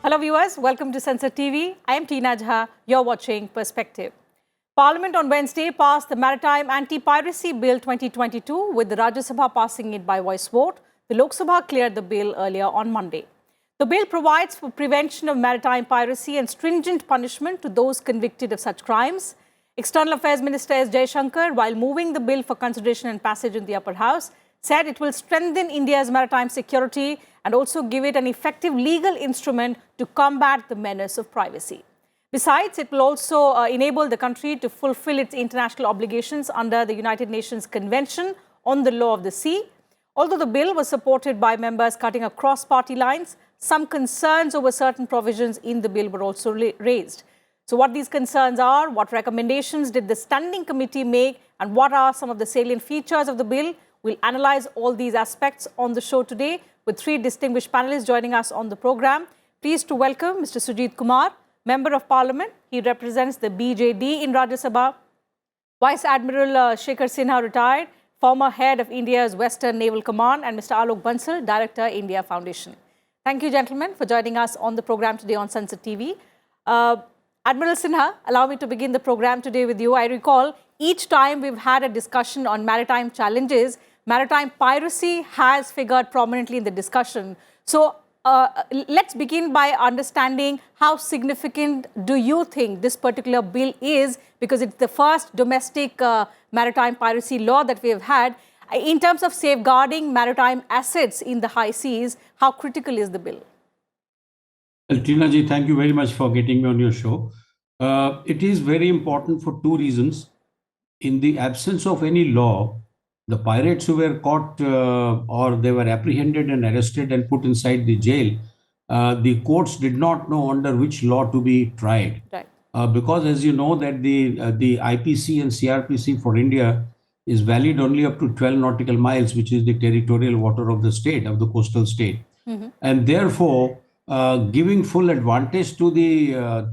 Hello viewers, welcome to Sensor TV. I am Tina Jha. You're watching Perspective. Parliament on Wednesday passed the Maritime Anti-Piracy Bill 2022 with the Rajya Sabha passing it by voice vote. The Lok Sabha cleared the bill earlier on Monday. The bill provides for prevention of maritime piracy and stringent punishment to those convicted of such crimes. External Affairs Minister S. Jaishankar, while moving the bill for consideration and passage in the upper house, said it will strengthen India's maritime security and also give it an effective legal instrument to combat the menace of piracy. Besides, it will also enable the country to fulfill its international obligations under the United Nations Convention on the Law of the Sea. Although the bill was supported by members cutting across party lines, some concerns over certain provisions in the bill were also raised. So what these concerns are, what recommendations did the Standing Committee make, and what are some of the salient features of the bill? We'll analyze all these aspects on the show today with three distinguished panelists joining us on the program. Pleased to welcome Mr. Sujit Kumar, Member of Parliament. He represents the BJD in Rajya Sabha. Vice Admiral Shekhar Sinha, retired, former head of India's Western Naval Command, and Mr. Alok Bansal, Director, India Foundation. Thank you, gentlemen, for joining us on the program today on Sensor TV. Admiral Sinha, allow me to begin the program today with you. I recall each time we've had a discussion on maritime challenges, maritime piracy has figured prominently in the discussion. So let's begin by understanding how significant do you think this particular bill is, because it's the first domestic maritime piracy law that we have had. In terms of safeguarding maritime assets in the high seas, how critical is the bill? Well, Tina ji, thank you very much for getting me on your show. It is very important for two reasons. In the absence of any law, the pirates who were caught or they were apprehended and arrested and put inside the jail, the courts did not know under which law to be tried. Right. Because as you know that the IPC and CRPC for India is valid only up to 12 nautical miles, which is the territorial water of the state, of the coastal state. Mm-hmm. And therefore, giving full advantage to the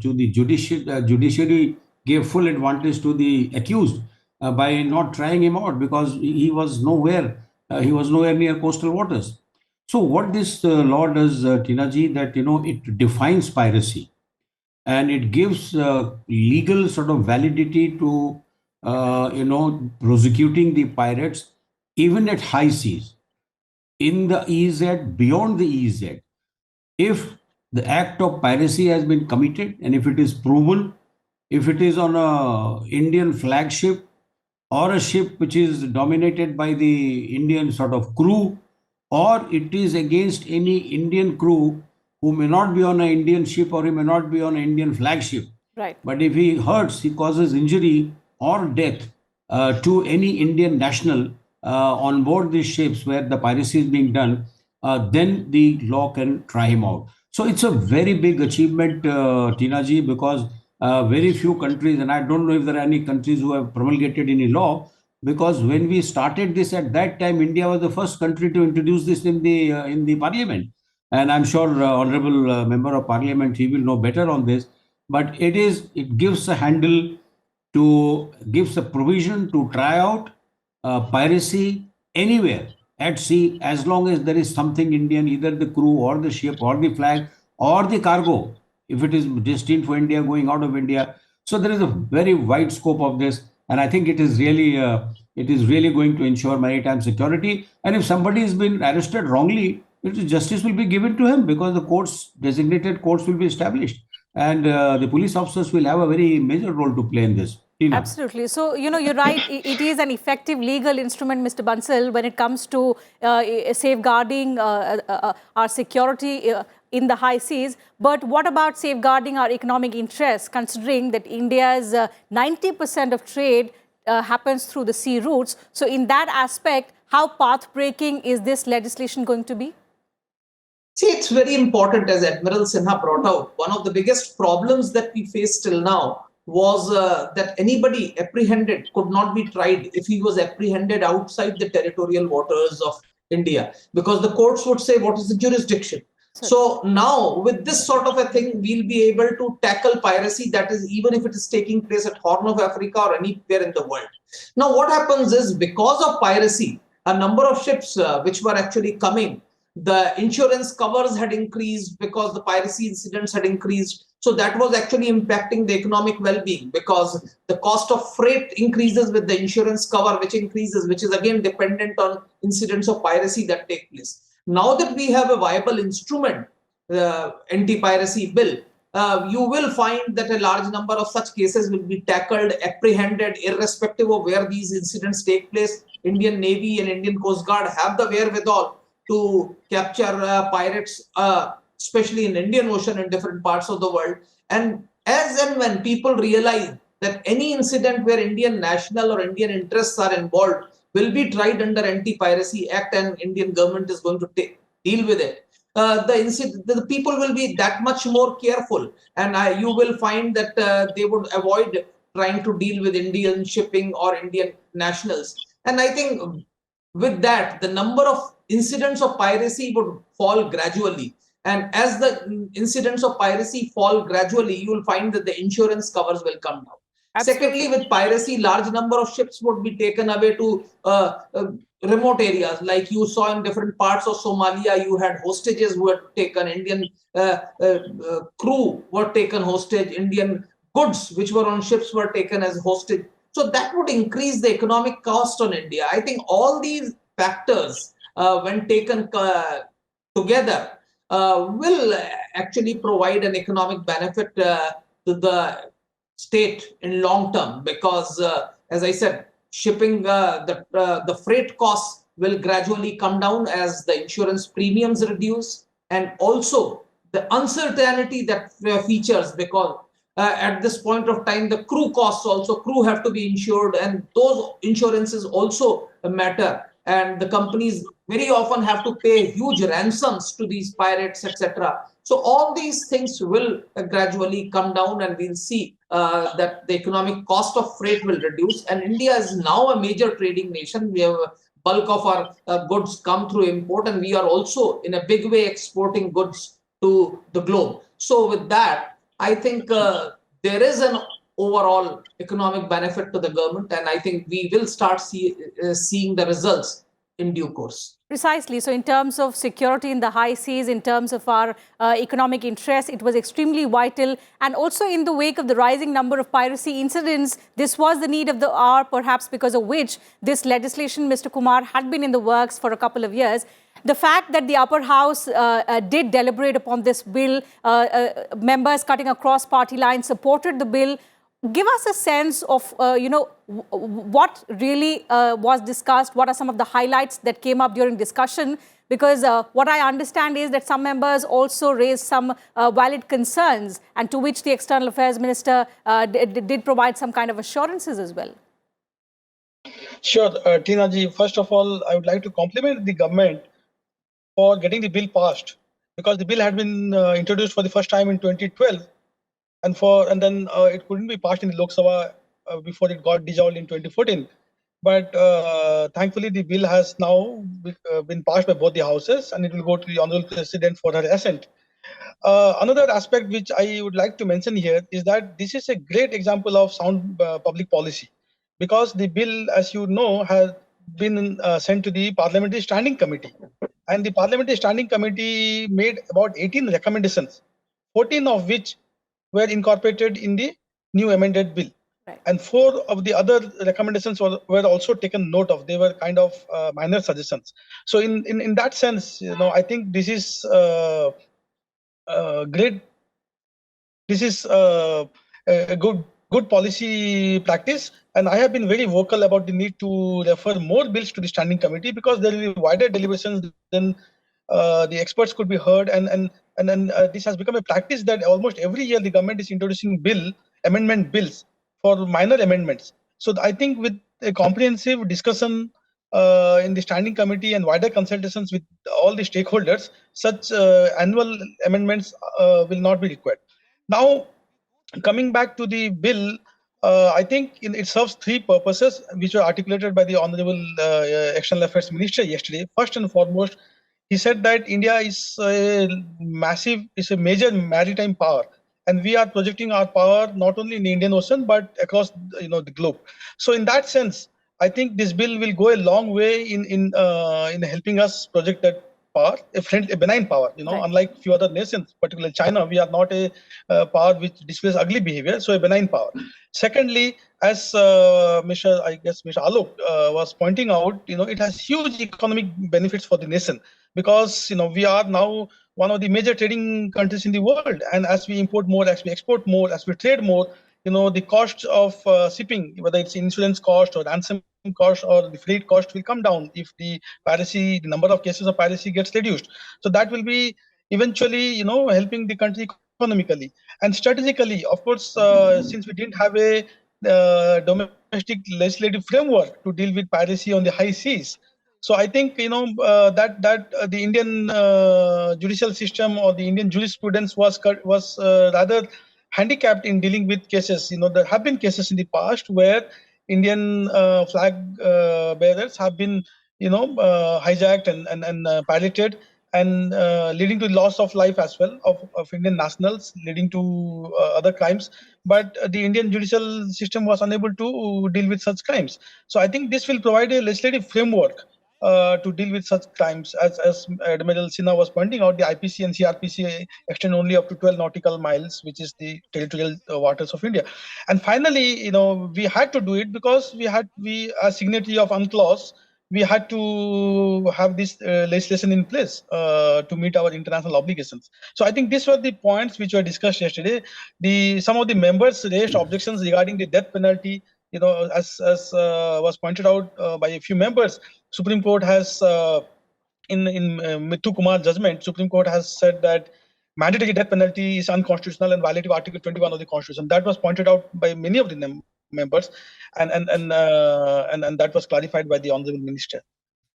judiciary gave full advantage to the accused by not trying him out, because he was nowhere near coastal waters. So what this law does, Tina ji, that it defines piracy and it gives legal sort of validity to prosecuting the pirates even at high seas, in the EEZ, beyond the EEZ. If the act of piracy has been committed and if it is proven, if it is on a Indian flagship or a ship which is dominated by the Indian sort of crew, or it is against any Indian crew who may not be on an Indian ship or he may not be on an Indian flagship. Right. But if he hurts, he causes injury or death to any Indian national on board these ships where the piracy is being done, then the law can try him out. So it's a very big achievement, Tina ji, because very few countries, and I don't know if there are any countries who have promulgated any law, because when we started this at that time, India was the first country to introduce this in the parliament. And I'm sure Honorable Member of Parliament, he will know better on this. But it gives a handle gives a provision to try out piracy anywhere at sea, as long as there is something Indian, either the crew or the ship or the flag or the cargo, if it is destined for India, going out of India. So there is a very wide scope of this. And I think it is really going to ensure maritime security. And if somebody has been arrested wrongly, justice will be given to him, because the designated courts will be established. And the police officers will have a very major role to play in this. Absolutely. So, you're right. It is an effective legal instrument, Mr. Bansal, when it comes to safeguarding our security in the high seas. But what about safeguarding our economic interests, considering that India's 90% of trade happens through the sea routes? So in that aspect, how path-breaking is this legislation going to be? See, it's very important, as Admiral Sinha brought out. One of the biggest problems that we face till now was that anybody apprehended could not be tried if he was apprehended outside the territorial waters of India, because the courts would say, what is the jurisdiction? So now with this sort of a thing, we'll be able to tackle piracy, that is, even if it is taking place at Horn of Africa or anywhere in the world. Now, what happens is, because of piracy, a number of ships which were actually coming The insurance covers had increased because the piracy incidents had increased. So that was actually impacting the economic well-being, because the cost of freight increases with the insurance cover, which increases, which is again dependent on incidents of piracy that take place. Now that we have a viable instrument, the anti-piracy bill, you will find that a large number of such cases will be tackled, apprehended, irrespective of where these incidents take place. Indian Navy and Indian Coast Guard have the wherewithal to capture pirates, especially in Indian Ocean and different parts of the world. And as and when people realize that any incident where Indian national or Indian interests are involved will be tried under Anti-Piracy Act, and Indian government is going to deal with it, the people will be that much more careful, and you will find that they would avoid trying to deal with Indian shipping or Indian nationals. And I think with that, the number of incidents of piracy would fall gradually. And as the incidents of piracy fall gradually, you will find that the insurance covers will come down. Absolutely. Secondly, with piracy, large number of ships would be taken away to remote areas. Like you saw in different parts of Somalia, you had hostages who were taken, Indian crew were taken hostage, Indian goods which were on ships were taken as hostage. So that would increase the economic cost on India. I think all these factors, when taken together, will actually provide an economic benefit to the state in long term, because as I said, shipping, the freight costs will gradually come down as the insurance premiums reduce, and also the uncertainty that features, because at this point of time, the crew costs also, crew have to be insured, and those insurances also matter. And the companies very often have to pay huge ransoms to these pirates, etc. So all these things will gradually come down, and we'll see that the economic cost of freight will reduce. And India is now a major trading nation. We have a bulk of our goods come through import, and we are also in a big way exporting goods to the globe. So with that, I think there is an overall economic benefit to the government, and I think we will start seeing the results in due course. Precisely. So in terms of security in the high seas, in terms of our economic interests, it was extremely vital. And also in the wake of the rising number of piracy incidents, this was the need of the hour, perhaps because of which this legislation, Mr. Kumar, had been in the works for a couple of years. The fact that the upper house did deliberate upon this bill, members cutting across party lines supported the bill. Give us a sense of, what really was discussed. What are some of the highlights that came up during discussion? Because what I understand is that some members also raised some valid concerns, and to which the External Affairs Minister did provide some kind of assurances as well. Sure, Tina ji. First of all, I would like to compliment the government for getting the bill passed, because the bill had been introduced for the first time in 2012. And then it couldn't be passed in the Lok Sabha before it got dissolved in 2014. But thankfully, the bill has now been passed by both the houses, and it will go to the Honorable President for her assent. Another aspect which I would like to mention here is that this is a great example of sound public policy, because the bill, as you know, has been sent to the Parliamentary Standing Committee. And the Parliamentary Standing Committee made about 18 recommendations, 14 of which were incorporated in the new amended bill. Right. And 4 of the other recommendations were also taken note of. They were kind of minor suggestions. So in that sense, I think this is great. This is a good policy practice. And I have been very vocal about the need to refer more bills to the standing committee, because there will be wider deliberations, then the experts could be heard, and then this has become a practice that almost every year the government is introducing amendment bills for minor amendments. So I think with a comprehensive discussion in the standing committee and wider consultations with all the stakeholders, such annual amendments will not be required. Now, coming back to the bill, I think it serves 3 purposes, which were articulated by the Honorable External Affairs Minister yesterday. First and foremost, he said that India is a major maritime power, and we are projecting our power not only in the Indian Ocean but across the globe. So in that sense, I think this bill will go a long way in helping us project that power, a benign power. Right. Unlike few other nations, particularly China, we are not a power which displays ugly behavior, so a benign power. Secondly, as Mr. Alok was pointing out, it has huge economic benefits for the nation, because we are now one of the major trading countries in the world, and as we import more, as we export more, as we trade more, the cost of shipping, whether it's insurance cost or ransom cost or the freight cost, will come down if the number of cases of piracy gets reduced. So that will be eventually, helping the country economically and strategically. Of course, since we didn't have a domestic legislative framework to deal with piracy on the high seas, so I think that the Indian judicial system or the Indian jurisprudence was rather handicapped in dealing with cases. There have been cases in the past where Indian flag bearers have been hijacked and pirated, and leading to loss of life as well of Indian nationals, leading to other crimes. But the Indian judicial system was unable to deal with such crimes. So I think this will provide a legislative framework to deal with such crimes. As Admiral Sinha was pointing out, the IPC and CRPC extend only up to 12 nautical miles, which is the territorial waters of India. And finally, we had to do it because we as signatory of UNCLOS, we had to have this legislation in place to meet our international obligations. So I think these were the points which were discussed yesterday. Some of the members raised objections regarding the death penalty. As was pointed out by a few members, Supreme Court has, in Mithu Kumar judgment, Supreme Court has said that mandatory death penalty is unconstitutional and violative Article 21 of the Constitution. That was pointed out by many of the members, and that was clarified by the Honorable Minister.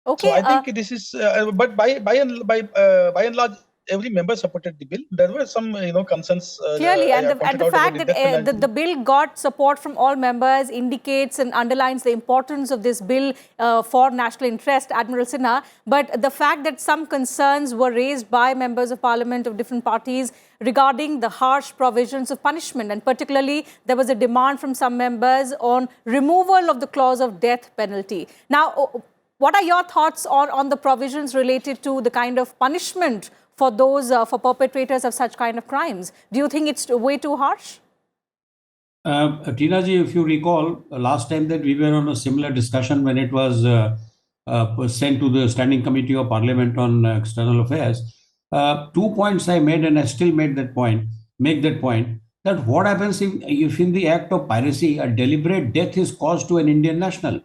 Okay. So I think this is, but by and large, every member supported the bill. There were some, concerns. Clearly, and the fact that the bill got support from all members indicates and underlines the importance of this bill for national interest, Admiral Sinha. But the fact that some concerns were raised by members of parliament of different parties regarding the harsh provisions of punishment, and particularly there was a demand from some members on removal of the clause of death penalty. Now, what are your thoughts on the provisions related to the kind of punishment for those, for perpetrators of such kind of crimes? Do you think it's way too harsh? Tina ji, if you recall, last time that we were on a similar discussion when it was sent to the Standing Committee of Parliament on External Affairs, 2 points I made, and I still make that point, that what happens if in the act of piracy, a deliberate death is caused to an Indian national?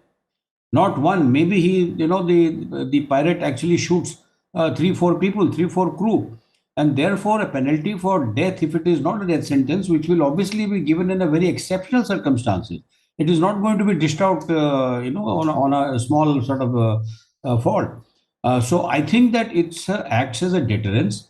Not one, maybe the pirate actually shoots 3-4 people, 3-4 crew, and therefore a penalty for death, if it is not a death sentence, which will obviously be given in a very exceptional circumstances. It is not going to be dished out, on a small sort of fault. So I think that it acts as a deterrence.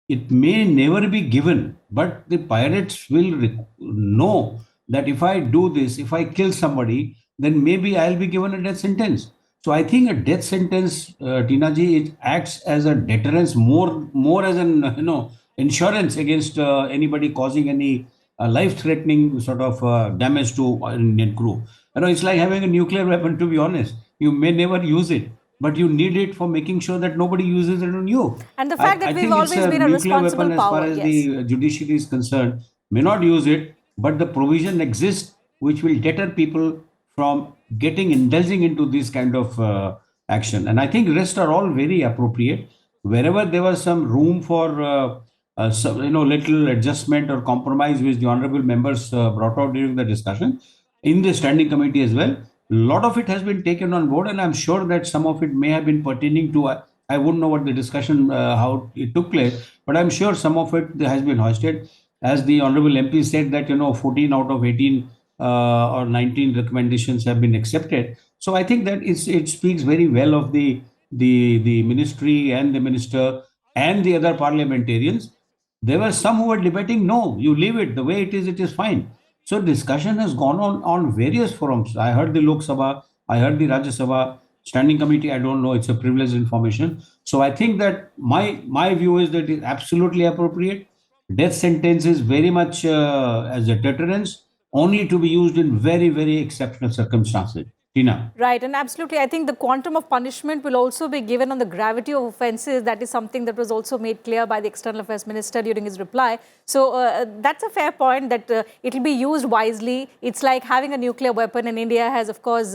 It may never be given, but the pirates will know that if I do this, if I kill somebody, then maybe I'll be given a death sentence. So I think a death sentence, Tina ji, it acts as a deterrence, more as an insurance against anybody causing any life-threatening sort of damage to an Indian crew. It's like having a nuclear weapon. To be honest, you may never use it, but you need it for making sure that nobody uses it on you. And the fact that we've always been a responsible weapon, power, as far as the judiciary is concerned, may not use it, but the provision exists which will deter people from indulging into this kind of action. And I think rest are all very appropriate. Wherever there was some room for little adjustment or compromise, which the honorable members brought out during the discussion in the standing committee as well, a lot of it has been taken on board, and I'm sure that some of it may have been pertaining to, I wouldn't know what the discussion, how it took place, but I'm sure some of it has been hoisted. As the honorable MP said that, 14 out of 18 or 19 recommendations have been accepted. So I think that it speaks very well of the ministry and the minister and the other parliamentarians. There were some who were debating, no, you leave it the way it is fine. So discussion has gone on various forums. I heard the Lok Sabha, I heard the Rajya Sabha, Standing Committee, I don't know, it's a privileged information. So I think that my view is that it's absolutely appropriate. Death sentence is very much as a deterrence, only to be used in very, very exceptional circumstances. Tina. Right, and absolutely. I think the quantum of punishment will also be given on the gravity of offences. That is something that was also made clear by the External Affairs Minister during his reply. So that's a fair point, that it will be used wisely. It's like having a nuclear weapon, and India has, of course,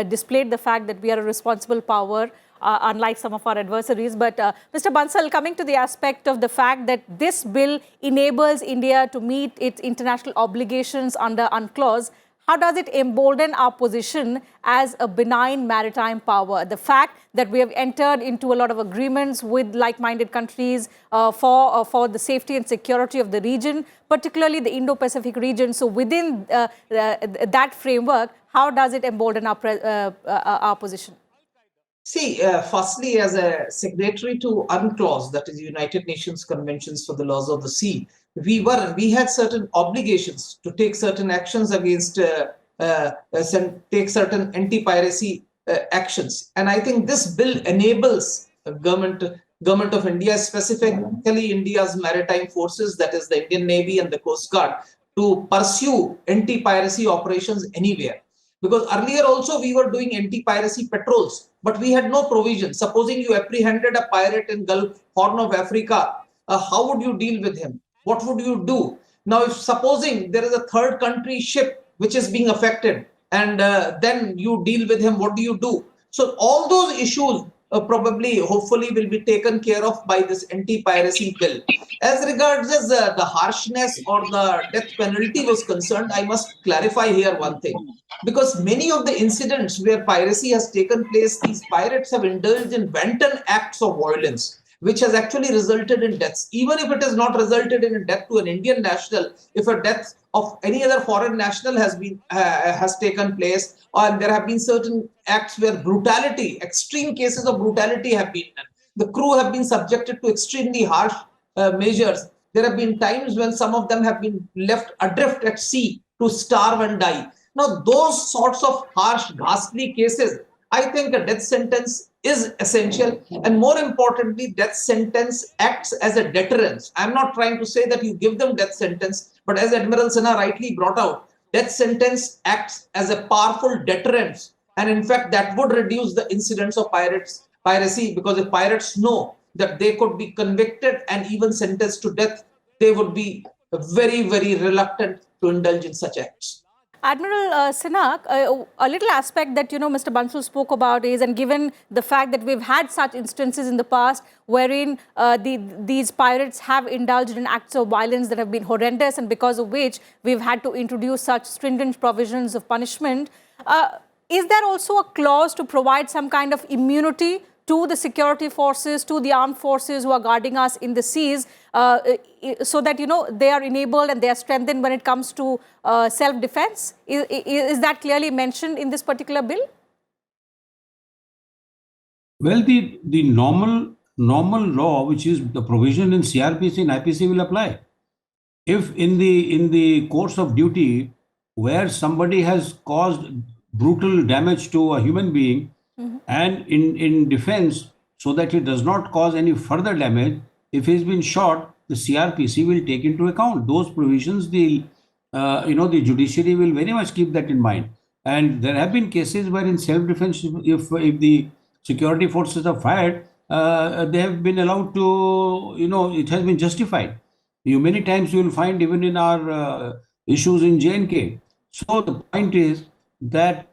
displayed the fact that we are a responsible power, unlike some of our adversaries. But Mr. Bansal, coming to the aspect of the fact that this bill enables India to meet its international obligations under UNCLOS, how does it embolden our position as a benign maritime power? The fact that we have entered into a lot of agreements with like-minded countries for the safety and security of the region, particularly the Indo-Pacific region. So within that framework, how does it embolden our position? See, firstly, as a signatory to UNCLOS, that is United Nations Conventions for the Laws of the Sea, we had certain obligations to take certain actions against, take certain anti-piracy actions. And I think this bill enables government of India, specifically India's maritime forces, that is the Indian Navy and the Coast Guard, to pursue anti-piracy operations anywhere. Because earlier also we were doing anti-piracy patrols, but we had no provision. Supposing you apprehended a pirate in Gulf Horn of Africa, how would you deal with him? What would you do? Now, if supposing there is a third country ship which is being affected, and then you deal with him, what do you do? So all those issues hopefully will be taken care of by this anti-piracy bill. As regards the harshness or the death penalty was concerned, I must clarify here one thing. Because many of the incidents where piracy has taken place, these pirates have indulged in wanton acts of violence, which has actually resulted in deaths. Even if it has not resulted in a death to an Indian national, if a death of any other foreign national has taken place, or there have been certain acts where brutality, extreme cases of brutality have been done, the crew have been subjected to extremely harsh measures. There have been times when some of them have been left adrift at sea to starve and die. Now, those sorts of harsh, ghastly cases, I think a death sentence is essential. And more importantly, death sentence acts as a deterrence. I'm not trying to say that you give them death sentence, but as Admiral Sinha rightly brought out, death sentence acts as a powerful deterrence. And in fact, that would reduce the incidence of piracy, because if pirates know that they could be convicted and even sentenced to death, they would be very, very reluctant to indulge in such acts. Admiral Sinha, a little aspect that, Mr. Bansal spoke about is, and given the fact that we've had such instances in the past wherein these pirates have indulged in acts of violence that have been horrendous, and because of which we've had to introduce such stringent provisions of punishment, is there also a clause to provide some kind of immunity to the security forces, to the armed forces who are guarding us in the seas, so that, they are enabled and they are strengthened when it comes to self-defense? Is that clearly mentioned in this particular bill? Well, the normal law, which is the provision in CRPC and IPC, will apply. If in the course of duty, where somebody has caused brutal damage to a human being, and in defense, so that he does not cause any further damage, if he's been shot, the CRPC will take into account those provisions. The judiciary will very much keep that in mind. And there have been cases where in self-defense, if the security forces are fired, they have been allowed to, it has been justified. Many times you will find even in our issues in J&K. So the point is that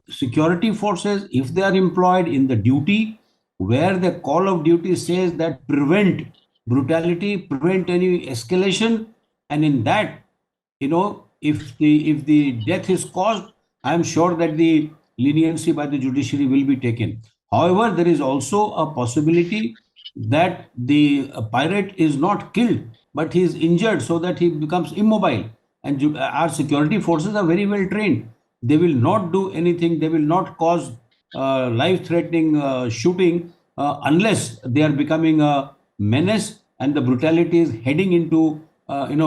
security forces, if they are employed in the duty where the call of duty says that prevent brutality, prevent any escalation, and in that, if the death is caused, I am sure that the leniency by the judiciary will be taken. However, there is also a possibility that the pirate is not killed, but he is injured so that he becomes immobile. And our security forces are very well trained. They will not do anything. They will not cause life-threatening shooting unless they are becoming a menace and the brutality is heading into,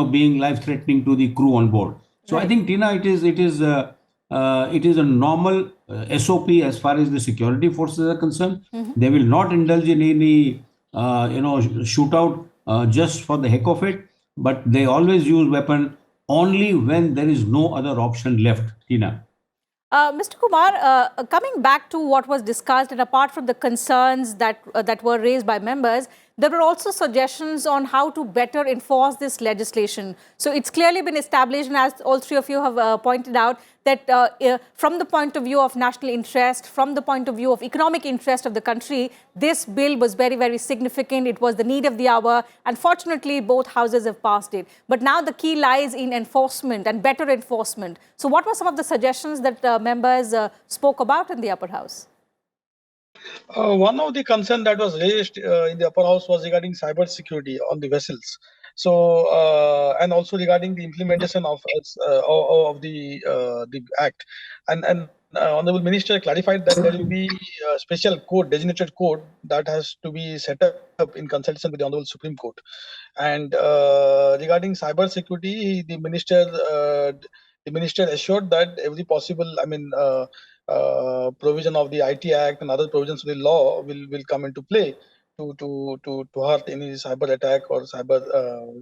being life-threatening to the crew on board. So right. I think, Tina, it is a normal SOP as far as the security forces are concerned. They will not indulge in any, shootout just for the heck of it, but they always use weapon only when there is no other option left, Tina. Mr. Kumar, coming back to what was discussed, and apart from the concerns that were raised by members, there were also suggestions on how to better enforce this legislation. So it's clearly been established, and as all three of you have pointed out, that from the point of view of national interest, from the point of view of economic interest of the country, this bill was very, very significant. It was the need of the hour, and fortunately, both houses have passed it. But now the key lies in enforcement and better enforcement. So what were some of the suggestions that members spoke about in the upper house? One of the concerns that was raised in the upper house was regarding cyber security on the vessels. So, and also regarding the implementation of the act, and Honorable Minister clarified that there will be a special code, designated code that has to be set up in consultation with the Honorable Supreme Court. And regarding cyber security, the minister assured that every possible, provision of the IT Act and other provisions of the law will come into play to hurt any cyber attack or cyber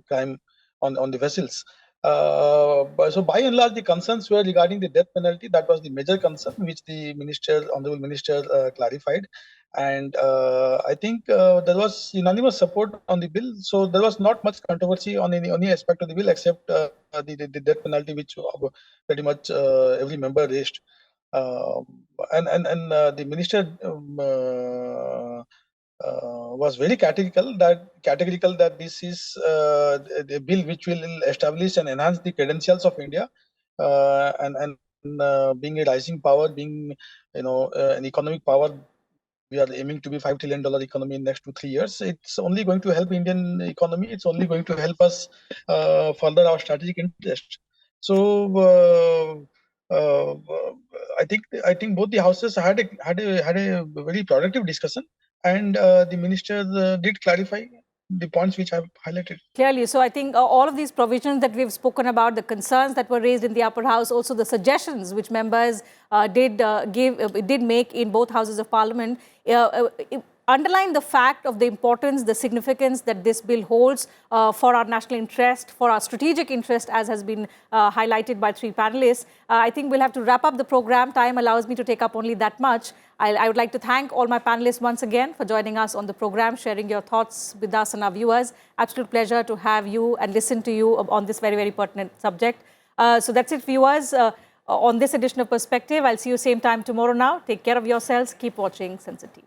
crime on the vessels. So by and large, the concerns were regarding the death penalty. That was the major concern, which the honorable minister, clarified. And I think there was unanimous support on the bill. So there was not much controversy on any aspect of the bill except the death penalty, which pretty much every member raised. The minister was very categorical that this is a bill which will establish and enhance the credentials of India, and being a rising power, being an economic power. We are aiming to be $5 trillion economy in next 2-3 years. It's only going to help Indian economy. It's only going to help us further our strategic interest. So I think both the houses had a very productive discussion, and the minister did clarify the points which I've highlighted. Clearly. So I think all of these provisions that we've spoken about, the concerns that were raised in the upper house, also the suggestions which members did make in both houses of parliament, underline the fact of the importance, the significance that this bill holds for our national interest, for our strategic interest, as has been highlighted by three panelists. I think we'll have to wrap up the program. Time allows me to take up only that much. I would like to thank all my panelists once again for joining us on the program, sharing your thoughts with us and our viewers. Absolute pleasure to have you and listen to you on this very, very pertinent subject. So that's it, viewers, on this edition of Perspective. I'll see you same time tomorrow now. Take care of yourselves. Keep watching Sensitive.